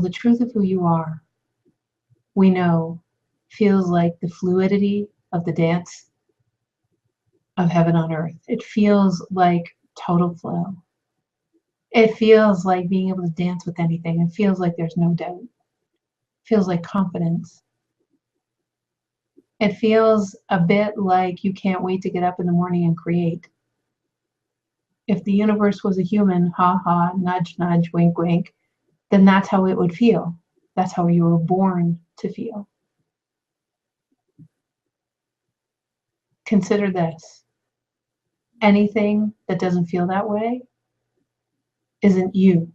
The truth of who you are, we know, feels like the fluidity of the dance of heaven on earth. It feels like total flow. It feels like being able to dance with anything. It feels like there's no doubt. It feels like confidence. It feels a bit like you can't wait to get up in the morning and create. If the universe was a human, ha ha, nudge nudge, wink wink, then that's how it would feel. That's how you were born to feel. Consider this. Anything that doesn't feel that way isn't you.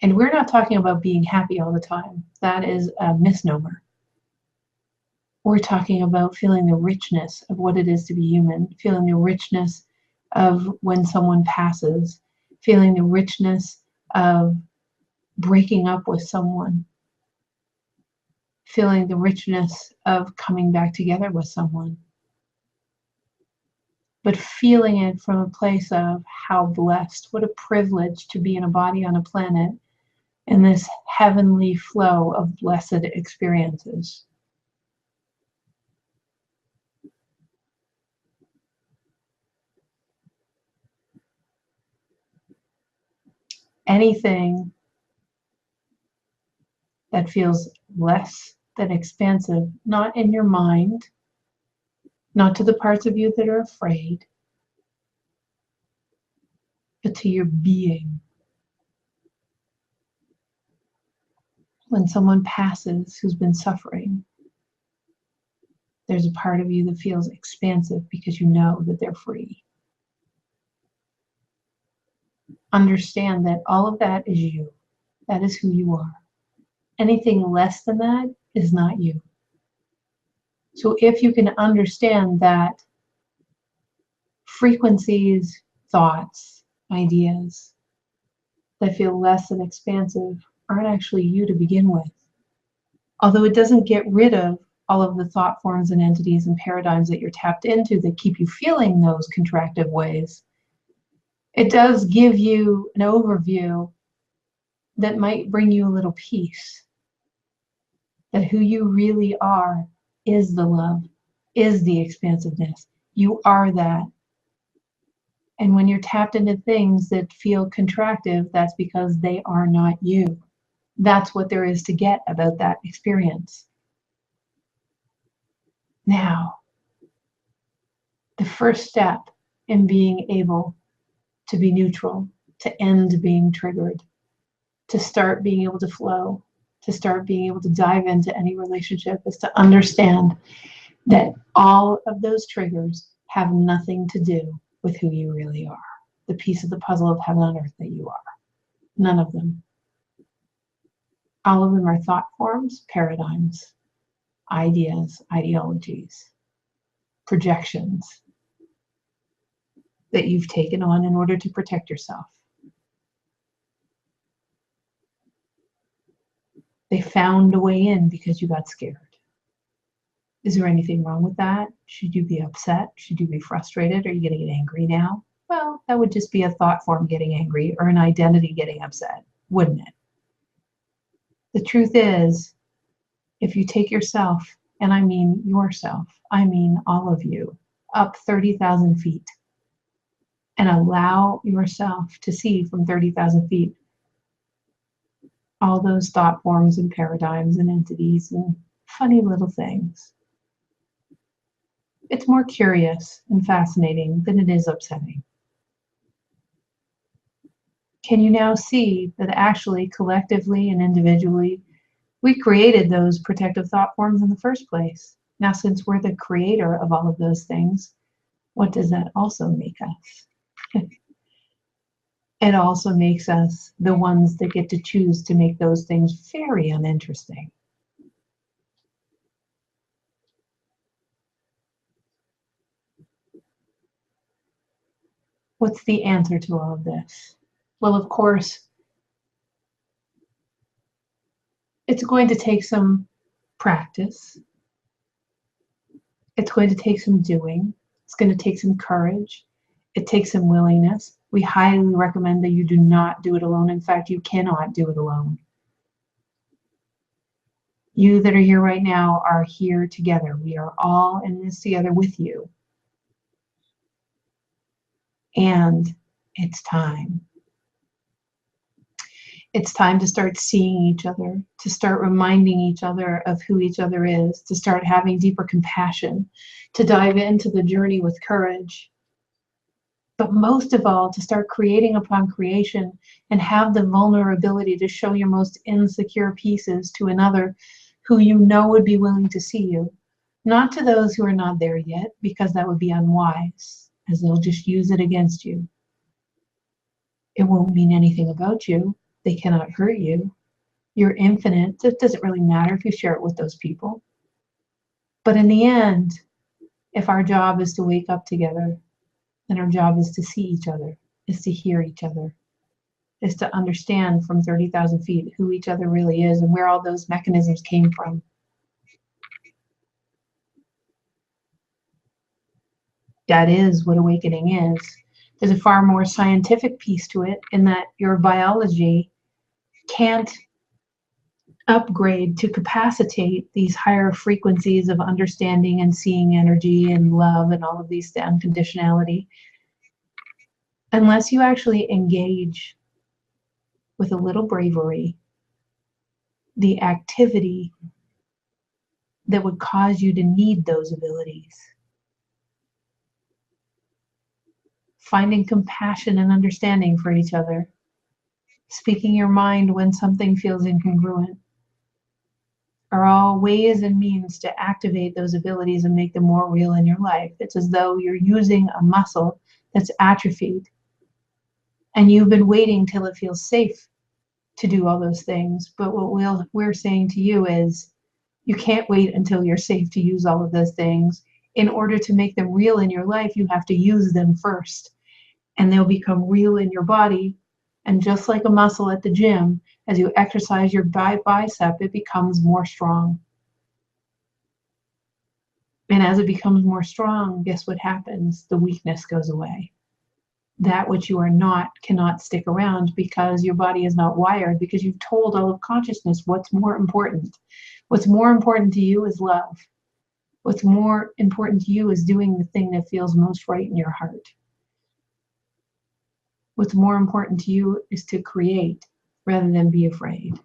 And we're not talking about being happy all the time. That is a misnomer. We're talking about feeling the richness of what it is to be human, feeling the richness of when someone passes, feeling the richness of breaking up with someone, feeling the richness of coming back together with someone, but feeling it from a place of how blessed, what a privilege to be in a body on a planet in this heavenly flow of blessed experiences. Anything that feels less than expansive, not in your mind, not to the parts of you that are afraid, but to your being. When someone passes who's been suffering, there's a part of you that feels expansive because you know that they're free. Understand that all of that is you. That is who you are. Anything less than that is not you. So if you can understand that frequencies, thoughts, ideas that feel less than expansive aren't actually you to begin with. Although it doesn't get rid of all of the thought forms and entities and paradigms that you're tapped into that keep you feeling those contractive ways, it does give you an overview that might bring you a little peace. That who you really are is the love, is the expansiveness. You are that. And when you're tapped into things that feel contractive, that's because they are not you. That's what there is to get about that experience. Now, the first step in being able to be neutral, to end being triggered, to start being able to flow, to start being able to dive into any relationship is to understand that all of those triggers have nothing to do with who you really are, the piece of the puzzle of heaven on earth that you are. None of them. All of them are thought forms, paradigms, ideas, ideologies, projections that you've taken on in order to protect yourself. They found a way in because you got scared. Is there anything wrong with that? Should you be upset? Should you be frustrated? Are you going to get angry now? Well, that would just be a thought form getting angry or an identity getting upset, wouldn't it? The truth is, if you take yourself, and I mean yourself, I mean all of you, up 30,000 feet, and allow yourself to see from 30,000 feet all those thought forms and paradigms and entities and funny little things. It's more curious and fascinating than it is upsetting. Can you now see that actually, collectively and individually, we created those protective thought forms in the first place? Now, since we're the creator of all of those things, what does that also make us? It also makes us the ones that get to choose to make those things very uninteresting. What's the answer to all of this? Well, of course, it's going to take some practice. It's going to take some doing. It's going to take some courage. It takes some willingness. We highly recommend that you do not do it alone. In fact, you cannot do it alone. You that are here right now are here together. We are all in this together with you. And it's time. It's time to start seeing each other, to start reminding each other of who each other is, to start having deeper compassion, to dive into the journey with courage. But most of all, to start creating upon creation and have the vulnerability to show your most insecure pieces to another who you know would be willing to see you. Not to those who are not there yet, because that would be unwise, as they'll just use it against you. It won't mean anything about you. They cannot hurt you. You're infinite. It doesn't really matter if you share it with those people. But in the end, if our job is to wake up together, then our job is to see each other, is to hear each other, is to understand from 30,000 feet who each other really is and where all those mechanisms came from. That is what awakening is. There's a far more scientific piece to it in that your biology can't upgrade to capacitate these higher frequencies of understanding and seeing energy and love and all of these unconditionality unless you actually engage with a little bravery the activity that would cause you to need those abilities. Finding compassion and understanding for each other. Speaking your mind when something feels incongruent are all ways and means to activate those abilities and make them more real in your life. It's as though you're using a muscle that's atrophied and you've been waiting till it feels safe to do all those things. But what we're saying to you is you can't wait until you're safe to use all of those things. In order to make them real in your life, you have to use them first. And they'll become real in your body. And just like a muscle at the gym, as you exercise your bicep, it becomes more strong. And as it becomes more strong, guess what happens? The weakness goes away. That which you are not cannot stick around because your body is not wired, because you've told all of consciousness what's more important. What's more important to you is love. What's more important to you is doing the thing that feels most right in your heart. What's more important to you is to create rather than be afraid.